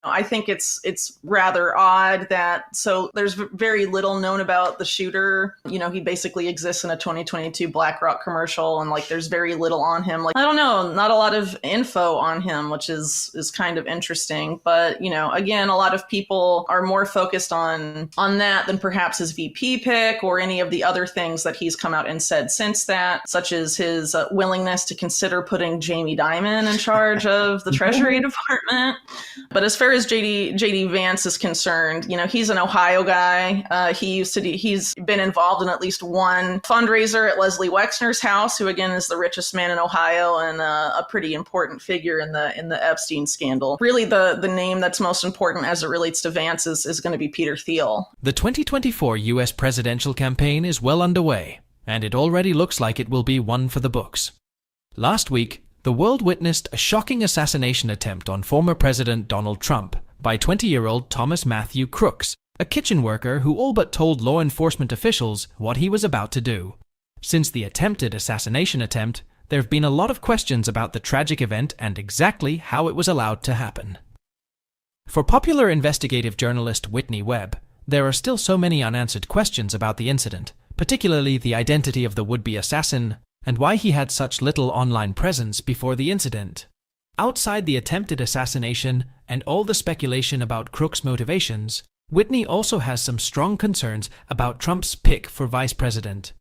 I think it's rather odd that, so there's very little known about the shooter. He basically exists in a 2022 BlackRock commercial, and like there's very little on him. Like, I don't know, not a lot of info on him, which is kind of interesting. But again, a lot of people are more focused on that than perhaps his VP pick or any of the other things that he's come out and said since that, such as his willingness to consider putting Jamie Dimon in charge of the Treasury Department. But as far as JD Vance is concerned, he's an Ohio guy. He's been involved in at least one fundraiser at Leslie Wexner's house, who again is the richest man in Ohio and a pretty important figure in the Epstein scandal. Really, the name that's most important as it relates to Vance is going to be Peter Thiel. The 2024 U.S. presidential campaign is well underway, and it already looks like it will be one for the books. Last week, the world witnessed a shocking assassination attempt on former President Donald Trump by 20-year-old Thomas Matthew Crooks, a kitchen worker who all but told law enforcement officials what he was about to do. Since the attempted assassination attempt, there have been a lot of questions about the tragic event and exactly how it was allowed to happen. For popular investigative journalist Whitney Webb, there are still so many unanswered questions about the incident, particularly the identity of the would-be assassin and why he had such little online presence before the incident. Outside the attempted assassination and all the speculation about Crook's motivations, Whitney also has some strong concerns about Trump's pick for vice president.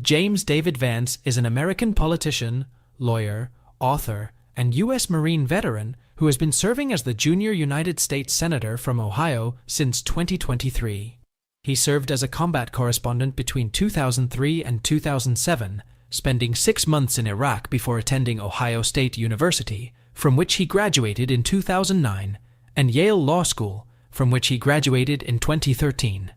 James David Vance is an American politician, lawyer, author, and U.S. Marine veteran who has been serving as the junior United States Senator from Ohio since 2023. He served as a combat correspondent between 2003 and 2007, spending 6 months in Iraq before attending Ohio State University, from which he graduated in 2009, and Yale Law School, from which he graduated in 2013.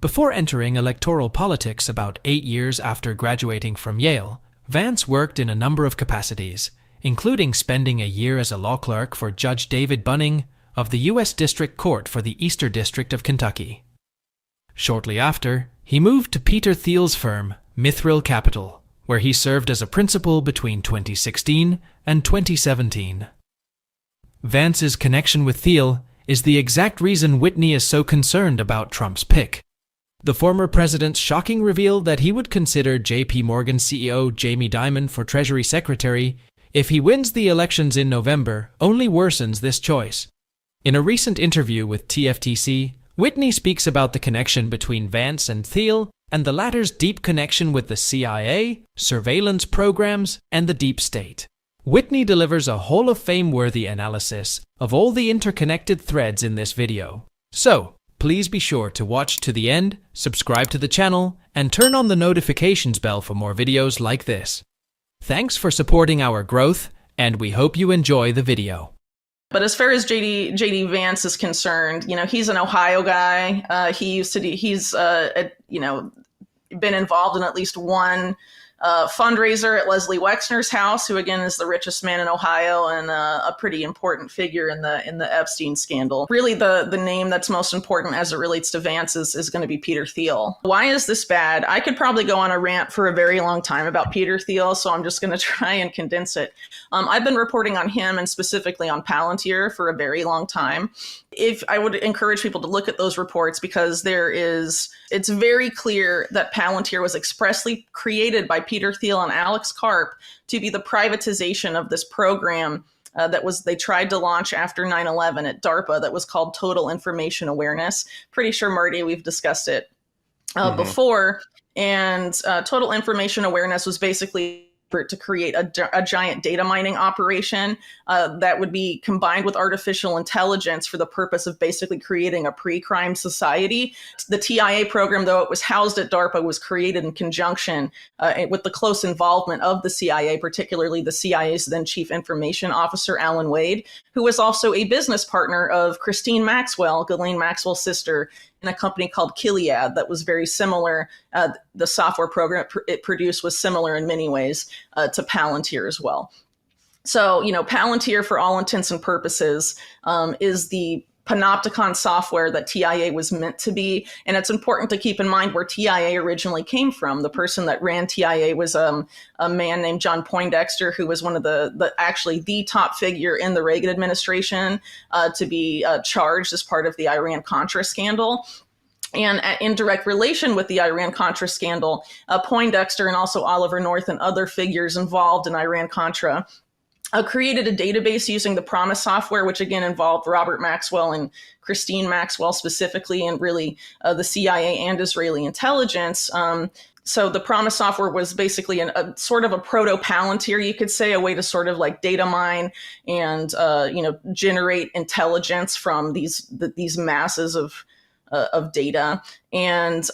Before entering electoral politics about 8 years after graduating from Yale, Vance worked in a number of capacities, including spending a year as a law clerk for Judge David Bunning of the U.S. District Court for the Eastern District of Kentucky. Shortly after, he moved to Peter Thiel's firm, Mithril Capital, where he served as a principal between 2016 and 2017. Vance's connection with Thiel is the exact reason Whitney is so concerned about Trump's pick. The former president's shocking reveal that he would consider J.P. Morgan CEO Jamie Dimon for Treasury Secretary if he wins the elections in November only worsens this choice. In a recent interview with TFTC, Whitney speaks about the connection between Vance and Thiel and the latter's deep connection with the CIA, surveillance programs, and the deep state. Whitney delivers a Hall of Fame-worthy analysis of all the interconnected threads in this video. So, please be sure to watch to the end, subscribe to the channel, and turn on the notifications bell for more videos like this. Thanks for supporting our growth, and we hope you enjoy the video. But as far as JD Vance is concerned, he's an Ohio guy. He's been involved in at least one fundraiser at Leslie Wexner's house, who again is the richest man in Ohio and a pretty important figure in the Epstein scandal. Really, the name that's most important as it relates to Vance is going to be Peter Thiel. Why is this bad? I could probably go on a rant for a very long time about Peter Thiel, so I'm just going to try and condense it. I've been reporting on him and specifically on Palantir for a very long time. If I would encourage people to look at those reports, because it's very clear that Palantir was expressly created by Peter Thiel and Alex Karp to be the privatization of this program they tried to launch after 9/11 at DARPA that was called Total Information Awareness. Pretty sure, Marty, we've discussed it before. And Total Information Awareness was basically to create a giant data mining operation that would be combined with artificial intelligence for the purpose of basically creating a pre-crime society. The TIA program, though it was housed at DARPA, was created in conjunction with the close involvement of the CIA, particularly the CIA's then Chief Information Officer, Alan Wade, who was also a business partner of Christine Maxwell, Ghislaine Maxwell's sister, in a company called Gilead that was very similar. The software program it produced was similar in many ways to Palantir as well. So, Palantir, for all intents and purposes, is the panopticon software that TIA was meant to be. And it's important to keep in mind where TIA originally came from. The person that ran TIA was a man named John Poindexter, who was one of actually the top figure in the Reagan administration to be charged as part of the Iran-Contra scandal. And in direct relation with the Iran-Contra scandal, Poindexter and also Oliver North and other figures involved in Iran-Contra created a database using the PROMIS software, which again involved Robert Maxwell and Christine Maxwell specifically, and really the CIA and Israeli intelligence. So the PROMIS software was basically a sort of a proto-Palantir, you could say, a way to sort of like data mine and generate intelligence from these masses of data. And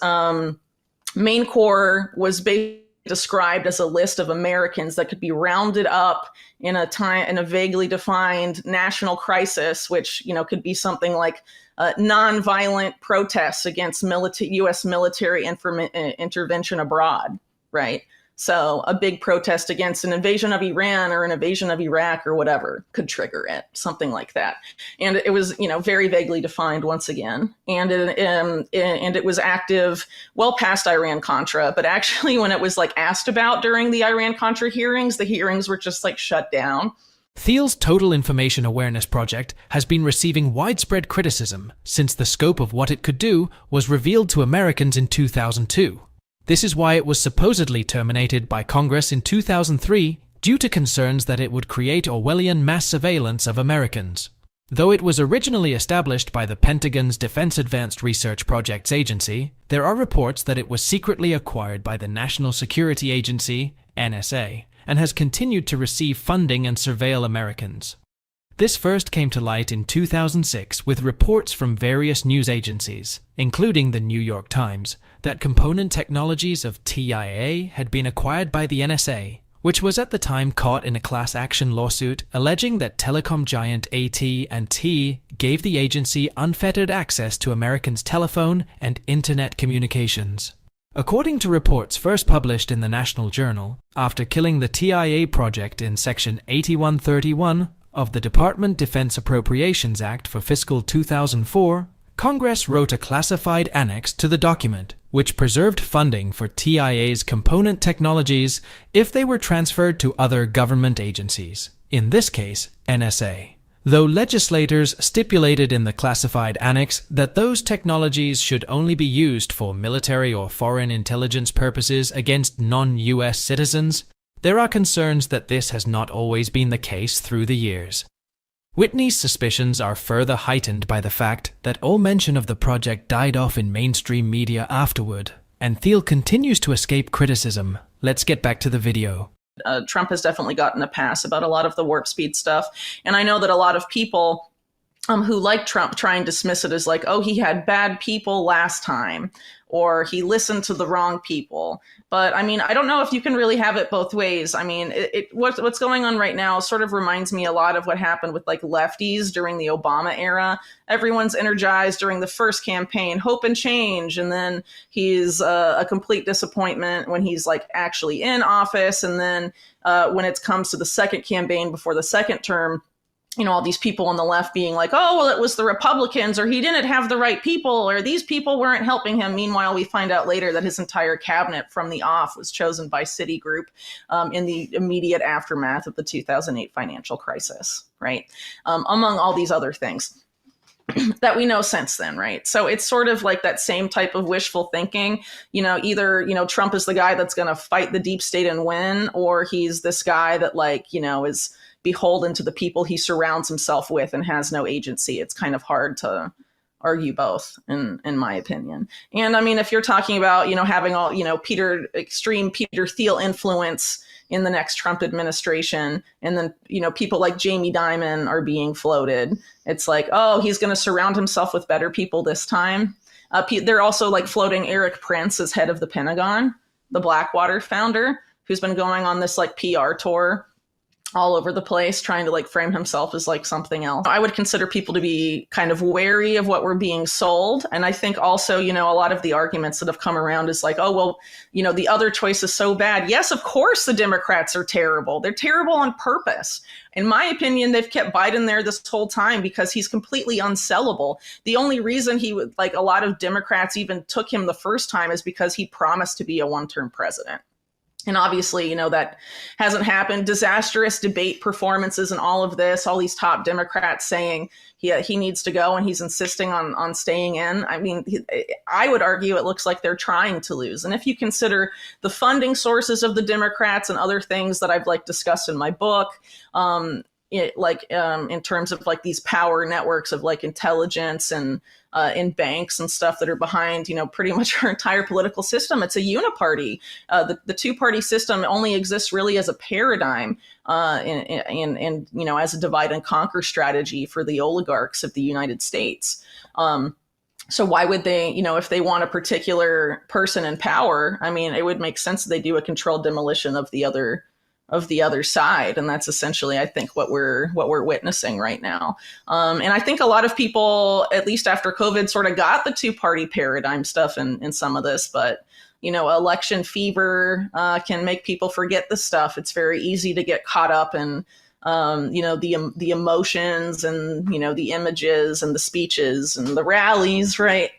Main Core was basically described as a list of Americans that could be rounded up in a vaguely defined national crisis, which could be something like nonviolent protests against U.S. military intervention abroad, right? So a big protest against an invasion of Iran or an invasion of Iraq or whatever could trigger it, something like that. And it was, very vaguely defined once again. And it was active well past Iran-Contra. But actually, when it was like asked about during the Iran-Contra hearings, the hearings were just like shut down. Thiel's Total Information Awareness Project has been receiving widespread criticism since the scope of what it could do was revealed to Americans in 2002. This is why it was supposedly terminated by Congress in 2003 due to concerns that it would create Orwellian mass surveillance of Americans. Though it was originally established by the Pentagon's Defense Advanced Research Projects Agency, there are reports that it was secretly acquired by the National Security Agency, NSA, and has continued to receive funding and surveil Americans. This first came to light in 2006 with reports from various news agencies, including the New York Times, that component technologies of TIA had been acquired by the NSA, which was at the time caught in a class action lawsuit alleging that telecom giant AT&T gave the agency unfettered access to Americans' telephone and internet communications. According to reports first published in the National Journal, after killing the TIA project in Section 8131 of the Department Defense Appropriations Act for fiscal 2004, Congress wrote a classified annex to the document, which preserved funding for TIA's component technologies if they were transferred to other government agencies, in this case, NSA. Though legislators stipulated in the classified annex that those technologies should only be used for military or foreign intelligence purposes against non-US citizens, there are concerns that this has not always been the case through the years. Whitney's suspicions are further heightened by the fact that all mention of the project died off in mainstream media afterward, and Thiel continues to escape criticism. Let's get back to the video. Trump has definitely gotten a pass about a lot of the warp speed stuff. And I know that a lot of people who like Trump try and dismiss it as like, oh, he had bad people last time, or he listened to the wrong people. But I mean, I don't know if you can really have it both ways. I mean, what's going on right now sort of reminds me a lot of what happened with like lefties during the Obama era. Everyone's energized during the first campaign, hope and change. And then he's a complete disappointment when he's like actually in office. And then when it comes to the second campaign before the second term, all these people on the left being like, oh, well, it was the Republicans, or he didn't have the right people, or these people weren't helping him. Meanwhile, we find out later that his entire cabinet from the off was chosen by Citigroup in the immediate aftermath of the 2008 financial crisis, right? Among all these other things that we know since then, right? So it's sort of like that same type of wishful thinking, either, Trump is the guy that's going to fight the deep state and win, or he's this guy that is beholden to the people he surrounds himself with and has no agency. It's kind of hard to argue both, in my opinion. And I mean, if you're talking about, having all, extreme Peter Thiel influence in the next Trump administration, and then, people like Jamie Dimon are being floated, it's like, oh, he's going to surround himself with better people this time. They're also like floating Eric Prince as head of the Pentagon, the Blackwater founder, who's been going on this like PR tour all over the place, trying to like frame himself as like something else. I would consider people to be kind of wary of what we're being sold. And I think also, you know, a lot of the arguments that have come around is like, oh, well, you know, the other choice is so bad. Yes, of course the Democrats are terrible. They're terrible on purpose. In my opinion, they've kept Biden there this whole time because he's completely unsellable. The only reason he would, like, a lot of Democrats even took him the first time is because he promised to be a one-term president. And obviously, you know, that hasn't happened. Disastrous debate performances and all of this, all these top Democrats saying he needs to go and he's insisting on staying in. I mean, I would argue it looks like they're trying to lose. And if you consider the funding sources of the Democrats and other things that I've like discussed in my book, in terms of like these power networks of like intelligence and in banks and stuff that are behind, you know, pretty much our entire political system. It's a uni-party. The two-party system only exists really as a paradigm and you know, as a divide and conquer strategy for the oligarchs of the United States. So why would they, you know, if they want a particular person in power, I mean, it would make sense that they do a controlled demolition of the other side. And that's essentially, I think, what we're witnessing right now. And I think a lot of people, at least after COVID, sort of got the two-party paradigm stuff in some of this, but, you know, election fever can make people forget this stuff. It's very easy to get caught up in, you know, the emotions and, you know, the images and the speeches and the rallies, right?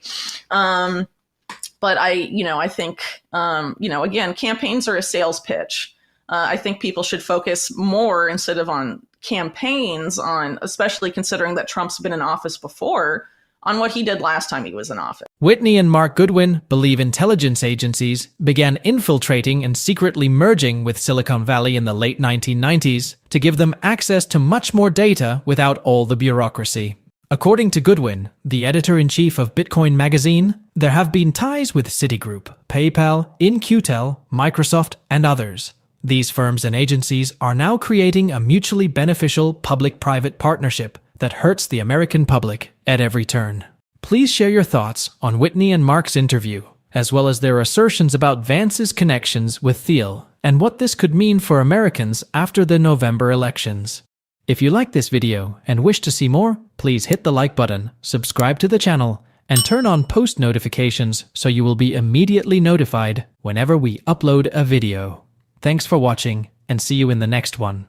But I think, you know, again, campaigns are a sales pitch. I think people should focus more, instead of on campaigns, on, especially considering that Trump's been in office before, on what he did last time he was in office. Whitney and Mark Goodwin believe intelligence agencies began infiltrating and secretly merging with Silicon Valley in the late 1990s to give them access to much more data without all the bureaucracy. According to Goodwin, the editor-in-chief of Bitcoin magazine, there have been ties with Citigroup, PayPal, In-Q-Tel, Microsoft, and others. These firms and agencies are now creating a mutually beneficial public-private partnership that hurts the American public at every turn. Please share your thoughts on Whitney and Mark's interview, as well as their assertions about Vance's connections with Thiel and what this could mean for Americans after the November elections. If you like this video and wish to see more, please hit the like button, subscribe to the channel, and turn on post notifications so you will be immediately notified whenever we upload a video. Thanks for watching, and see you in the next one.